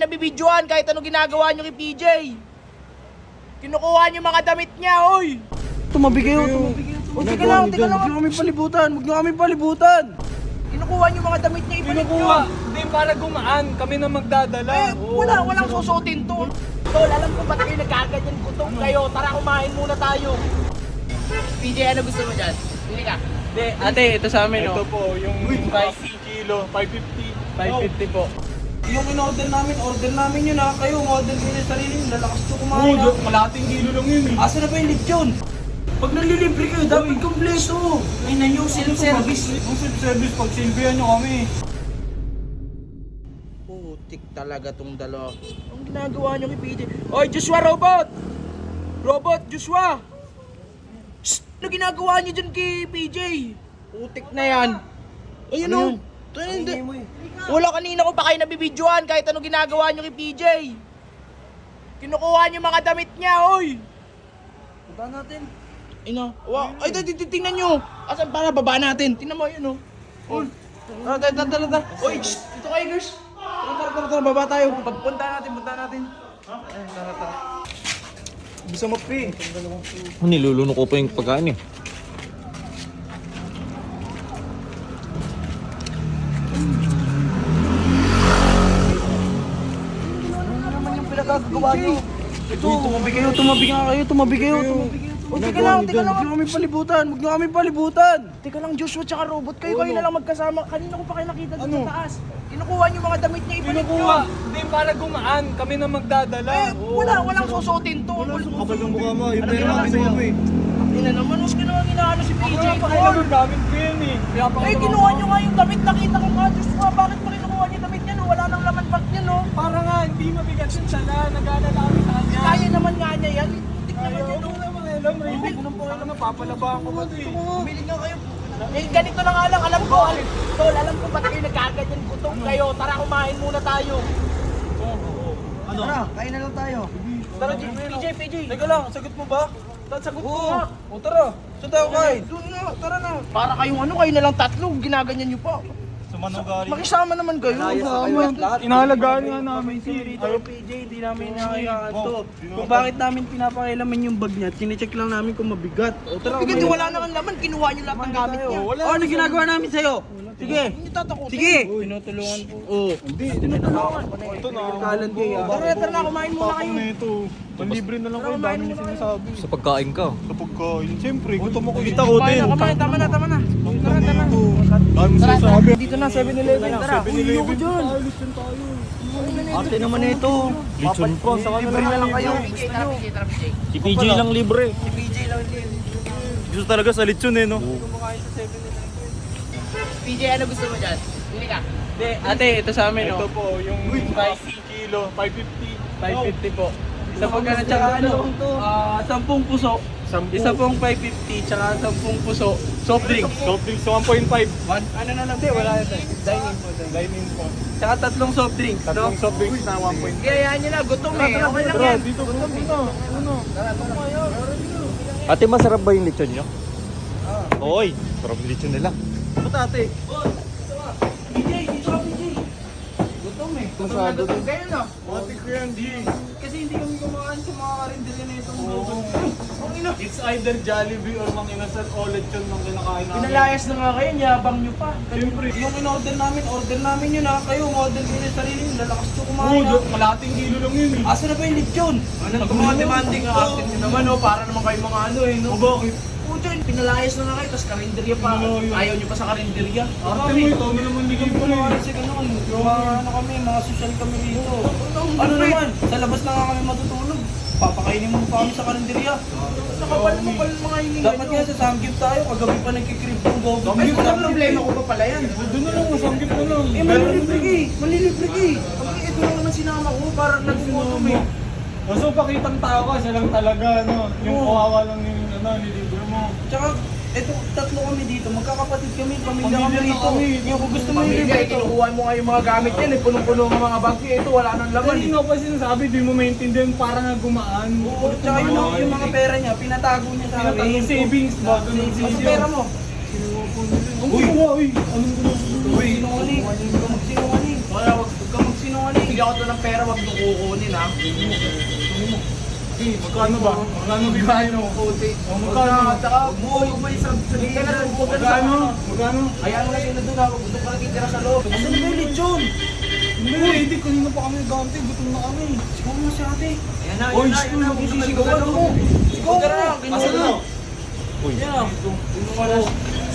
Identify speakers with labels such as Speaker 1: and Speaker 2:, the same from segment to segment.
Speaker 1: nabibidyohan kahit anong ginagawa nyo kay PJ. Kinukuha nyo mga damit niya, oy!
Speaker 2: Tumabi kayo.
Speaker 1: O, teka lang.
Speaker 2: Huwag nyo kami palibutan.
Speaker 1: Kinukuha nyo mga damit niya, ibalik nyo.
Speaker 3: Kinukuha. Hindi para gumaan. Kami na magdadala.
Speaker 1: Walang susutin to. Tol, alam ko ba't kayo nagkaganyan gutom kayo? Tara, kumain muna tayo. PJ, ano gusto mo dyan? Bili ka.
Speaker 2: Hindi, ate, ito sa amin,
Speaker 3: Ito
Speaker 2: oh.
Speaker 3: po, yung 5 kilo, 550.
Speaker 2: 550 po. Yung in-order namin yun ha. Kayo, order kayo sa sarili nyo. Lalakas nyo kumain ha.
Speaker 3: Oo, kalahating kilo lang yun eh.
Speaker 2: Asa na ba yung lechon? Pag nalilibre kayo, dapat kompleto. Ay na yung self-service.
Speaker 3: Yung self-service, pag silbihan nyo kami.
Speaker 1: Putik talaga tong dalawa. Ang ginagawa nyo kay PJ. Oy, Joshua Robot! Robot, Joshua! Shh! Ano ginagawa nyo dyan kay PJ? Putik na yan. Ayun o. Wala, kanina ko pa kayo nabibidyohan kahit anong ginagawa nyo kay PJ. Kinukuha nyo mga damit niya, oy!
Speaker 2: Punta natin.
Speaker 1: Ina, wow. Ay, tingnan nyo. Asan para baba natin? Tingnan mo, yun o. Oh. Tara. Oy, shh! Dito kayo, girls. Tara, baba tayo.
Speaker 2: Punta natin. Tara.
Speaker 3: Bisa mo, pre.
Speaker 4: Niluluno ko pa yung pagkain eh.
Speaker 2: Ano naman yung pinagagawa nyo? Ito, tumabi kayo.
Speaker 1: O, teka lang.
Speaker 2: Huwag nyo kami palibutan.
Speaker 1: Teka lang, Joshua tsaka Robot. Kayo na lang magkasama. Kanina ko pa kayo nakita doon sa taas. Kinukuha nyo mga damit niya, ibalik nyo.
Speaker 3: Kinukuha. Hindi para gumaan. Kami na magdadala.
Speaker 1: Walang susutin to.
Speaker 3: Kapag ang mukha mo, yung pera namin sa kami.
Speaker 1: Ina naman, huwag ka naman inaano si PJ.
Speaker 3: Pakilaman gamit ko yun eh.
Speaker 1: Eh, kinuha nyo nga yung damit. Nakita ko nga, Joshua. Bakit pa kinukuha niyo yung damit niya? No? Wala nang laman bag niya, no?
Speaker 3: Para nga, hindi mabigat yung sala. Nag-aalala kami sa kanya.
Speaker 1: Kaya naman nga niya yan. Tik naman
Speaker 3: Ayaw
Speaker 1: yun.
Speaker 3: ko naman alam. Rinig ko nung po alam na papalabahan ko ba ito eh.
Speaker 1: Bumili nga kayo. Eh, ganito na nga lang. Alam ko, Tol, alam ko ba't kayo nagkaganyan gutom kayo. Tara, kumain muna tayo.
Speaker 2: Tara, kain na lang tayo.
Speaker 1: Tara, PJ.
Speaker 2: Teka lang, sagot mo ba?
Speaker 1: Sagot ko
Speaker 2: Oo.
Speaker 1: nga.
Speaker 2: O tara, saan tayo kain?
Speaker 1: Doon nga, tara na. Para kayong kayo na lang tatlo. Ginaganyan nyo pa.
Speaker 3: Sumanugali.
Speaker 1: Makisama naman kayo.
Speaker 3: Inahalagaan nga namin si
Speaker 2: Tayo PJ, hindi namin nakakayaan to. Kung bakit namin pinapakailaman yung bag niya, tinecheck lang namin kung mabigat. O tara,
Speaker 1: Hindi, wala nang laman. Kinuha nyo lahat ng gamit niya.
Speaker 2: ano ginagawa namin sa'yo? Sige.
Speaker 1: Hindi tatakutin.
Speaker 2: Sige. Tinutulungan po. Oo.
Speaker 3: Ito na.
Speaker 2: Kalan kayo.
Speaker 1: Tara na, kumain muna kayo.
Speaker 3: na ito. Manlibre na lang kayo. Dami niyo sinasabi.
Speaker 4: Sa pagkain ka.
Speaker 3: Sa pagkain. Siyempre, gutom ako.
Speaker 2: Kita ko din.
Speaker 1: Tama na. Tara.
Speaker 3: Dami mo sinasabi.
Speaker 1: Dito na, 7-Eleven. Tara.
Speaker 3: 7-Eleven tayo.
Speaker 2: Arte naman na ito.
Speaker 3: Lechon pa. Saka
Speaker 2: Libre na lang kayo.
Speaker 1: Tara, PJ.
Speaker 4: Si PJ lang libre.
Speaker 2: Si PJ lang din.
Speaker 3: Gusto talaga sa lechon eh, no?
Speaker 2: Kumakain sa 7-Eleven.
Speaker 1: PJ, ano gusto mo dyan? Bili ka.
Speaker 2: Hindi, ate, ito sa amin,
Speaker 3: Ito
Speaker 2: oh.
Speaker 3: po, yung 5 kilo, 550.
Speaker 2: 550 po. Isa pong gano'n, tsaka ano, 10 puso. Isa pong 550, tsaka 10 puso. Soft drink.
Speaker 3: Soft drinks, 1.5.
Speaker 2: Ano na lang? Hindi, wala na tayo. Dining po.
Speaker 3: Dining po.
Speaker 2: Tsaka 3 soft drinks, no?
Speaker 3: Tatlong soft drinks na 1.5.
Speaker 1: Gayaan nyo na, gutom eh. Okay lang
Speaker 3: Tara,
Speaker 1: yan.
Speaker 3: dito gutom na. Ano?
Speaker 4: Ate, masarap ba yung lechon nyo? Oy, sarap yung lechon nila.
Speaker 2: Puta, ate.
Speaker 1: PJ, dito ka, PJ. Gutom eh.
Speaker 2: Masyado
Speaker 1: Gutom kayo, no?
Speaker 3: Matik ko yan, di.
Speaker 2: Kasi hindi kami kumakaan sa mga karinderya na itong
Speaker 3: It's either Jollibee or Mang Inasal o lechon ng kinakain namin.
Speaker 1: Pinalayas na nga kayo, yabang nyo pa.
Speaker 3: Siyempre.
Speaker 2: Yung in-order namin yun ha. Kayo, order kayo sa sarili nyo. Lalakas nyo kumain ha.
Speaker 3: Oo, kalahating kilo lang yun eh.
Speaker 2: Asa na ba yung lechon? Anong mga demanding to?
Speaker 1: naman, no? Para naman kayo mga ano eh, no?
Speaker 3: O bakit?
Speaker 1: Puto, pinalayas na nga kayo, tapos karinderya pa.
Speaker 3: Oo, yun.
Speaker 1: Ayaw nyo pa sa karinderya.
Speaker 3: Ate mo ito, ano naman ligibre eh.
Speaker 2: Kasi ganun, ano kami, mga social kami rito. Ano naman, sa labas na nga kami matutulog. Papakainin mo pa kami sa karinderya.
Speaker 1: Nakapal mo pala mga hininga
Speaker 2: Dapat nga sa Samgyup tayo, kagabi pa nagkikrib ng gogo.
Speaker 1: Ay, wala problema ko pa pala yan.
Speaker 3: Doon na lang, masanggit na lang.
Speaker 1: Eh, malilibre ka eh. Malilibre ka eh. Pag ito lang naman sinama ko, parang nagpumotom eh.
Speaker 3: So, pakitang tao ka, siya lang talaga, no? Yung kawawa lang yung, nilibre mo.
Speaker 2: Tsaka, eto, tatlo kami dito, magkakapatid kami, pamilya kami
Speaker 3: Pamilya na
Speaker 2: rito.
Speaker 3: kami.
Speaker 2: Yung kung gusto mo
Speaker 1: Pamilya,
Speaker 2: ilibre ito.
Speaker 1: kinukuha mo nga yung mga gamit yan eh. Punong-puno ng mga bag eh. Ito, wala nang laman
Speaker 3: Kasi
Speaker 1: eh.
Speaker 3: nga pa sinasabi, di mo maintindihan, para nga gumaan.
Speaker 2: Oo, tsaka yung mga pera niya, pinatago niya sa amin.
Speaker 3: Yung savings ba?
Speaker 2: Ano pera mo?
Speaker 3: Uy, uy, anong gulo?
Speaker 2: Uy, sinungaling. Huwag ka magsinungaling.
Speaker 1: Wala, wag ka magsinungaling. sinungaling. Bigyan ko to ng pera, wag nung kukunin ha.
Speaker 3: Magkano ba? Magkano bibigyan mo?
Speaker 1: Puti.
Speaker 3: Oh, magkano?
Speaker 1: Huwag mo may sabihin ka na.
Speaker 3: Magkano? Magkano?
Speaker 1: Hayaan mo na sila doon ha. Huwag doon ka natitira sa loob. Asan na ba yung lechon?
Speaker 3: Hindi, hindi. Kanina pa kami gante. Gutom na kami.
Speaker 1: Sigaw mo si ate. Ayan na,
Speaker 3: Oy,
Speaker 1: ayan na. Huwag sisigawan mo. Sigaw ka na.
Speaker 3: Asan na?
Speaker 4: Uy.
Speaker 1: Yan.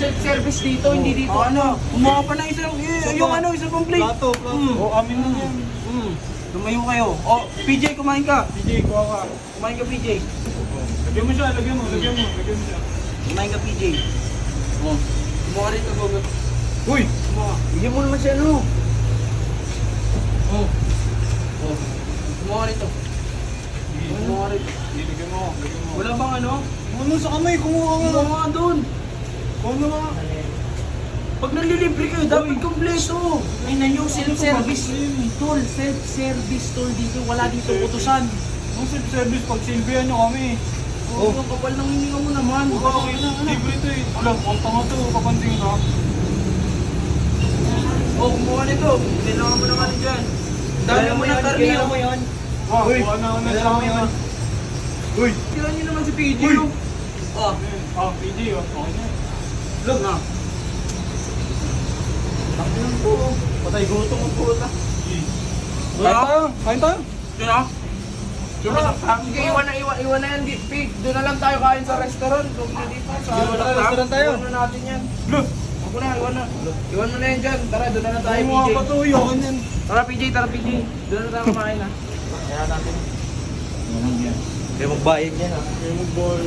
Speaker 1: Self-service dito, hindi dito. Ano? Kumuha pa ng isang, yung ano, isang pang plate.
Speaker 3: Plato, plato. Oh, amin na yan.
Speaker 2: Lumayo kayo. Oh, PJ, kumain ka.
Speaker 3: PJ, kuha ka.
Speaker 2: Kumain ka, PJ.
Speaker 3: Lagyan mo siya, lagyan mo siya.
Speaker 2: Kumain ka, PJ. Oh. Kumuha ka rito, Gogo.
Speaker 3: Uy!
Speaker 2: Kumuha.
Speaker 1: Bigyan mo naman siya, ano?
Speaker 2: Oh. Oh. Kumuha ka rito. Kumuha ka rito.
Speaker 3: Hindi, lagyan mo. Lagyan mo.
Speaker 2: Wala bang ano?
Speaker 3: Ano sa kamay? Kumuha ka.
Speaker 2: Kumuha ka doon.
Speaker 3: Ano nga?
Speaker 2: Pag nanlilibre kayo, dapat kompleto.
Speaker 1: Ay na yung self-service. Tol, self-service tol dito. Wala dito utusan.
Speaker 3: Ang self-service, pag silbihan nyo kami.
Speaker 1: Oh, ang kapal ng hininga mo naman.
Speaker 3: Okay na, libre to eh. Alam, ang tanga to, kapansin ka.
Speaker 2: Oh, kumuha nito. Kailangan mo naman dyan. Dami mo ng karni.
Speaker 1: Kailangan mo yun.
Speaker 3: Wow, kuha na ako na sa amin. Uy!
Speaker 2: Tira niyo naman si PJ.
Speaker 3: Uy!
Speaker 2: oh. Oh,
Speaker 3: Ah, PJ, okay na.
Speaker 2: look na. Takinan to. Patay gutom ang puta.
Speaker 3: Kain tayo! Kain tayo!
Speaker 2: Yun ah.
Speaker 1: Sige, iwan na yan. Pig, doon na lang tayo kain sa restaurant. Doon na dito sa
Speaker 3: restaurant tayo.
Speaker 1: Iwan na natin yan.
Speaker 3: Look!
Speaker 1: Huwag mo na, iwan na. Iwan mo na yan dyan. Tara, doon na lang tayo,
Speaker 3: Ay,
Speaker 1: PJ.
Speaker 3: mga patuloy ako niyan.
Speaker 1: Tara, PJ, tara, PJ. Doon na tayo kumain ha. Kaya natin.
Speaker 4: Kaya magbayad yan ah.
Speaker 3: Kaya mag-ball.